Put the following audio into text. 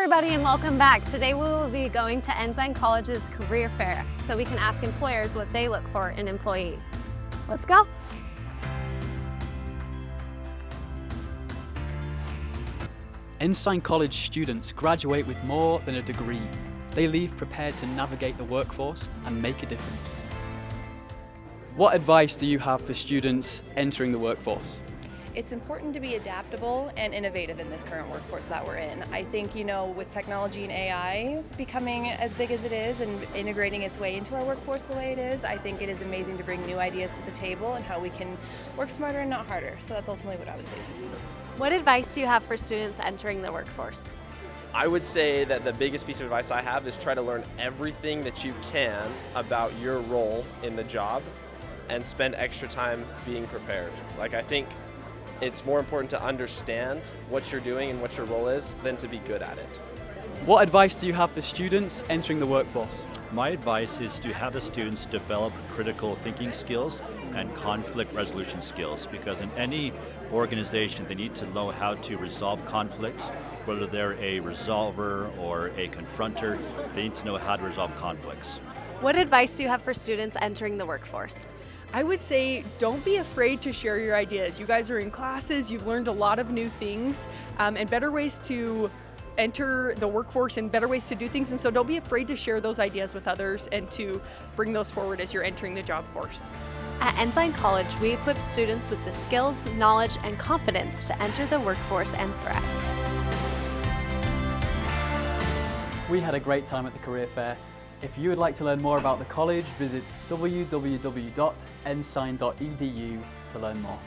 everybody and welcome back. Today we will be going to Ensign College's career fair so we can ask employers what they look for in employees. Let's go. Ensign College students graduate with more than a degree. They leave prepared to navigate the workforce and make a difference. What advice do you have for students entering the workforce? It's important to be adaptable and innovative in this current workforce that we're in. I think, with technology and AI becoming as big as it is and integrating its way into our workforce the way it is, I think it is amazing to bring new ideas to the table and how we can work smarter and not harder. So that's ultimately what I would say to students. What advice do you have for students entering the workforce? I would say that the biggest piece of advice I have is try to learn everything that you can about your role in the job and spend extra time being prepared. I think it's more important to understand what you're doing and what your role is than to be good at it. What advice do you have for students entering the workforce? My advice is to have the students develop critical thinking skills and conflict resolution skills, because in any organization they need to know how to resolve conflicts, whether they're a resolver or a confronter. They need to know how to resolve conflicts. What advice do you have for students entering the workforce? I would say don't be afraid to share your ideas. You guys are in classes, you've learned a lot of new things and better ways to enter the workforce and better ways to do things. And so don't be afraid to share those ideas with others and to bring those forward as you're entering the job force. At Ensign College, we equip students with the skills, knowledge, and confidence to enter the workforce and thrive. We had a great time at the career fair. If you would like to learn more about the college, visit www.ensign.edu to learn more.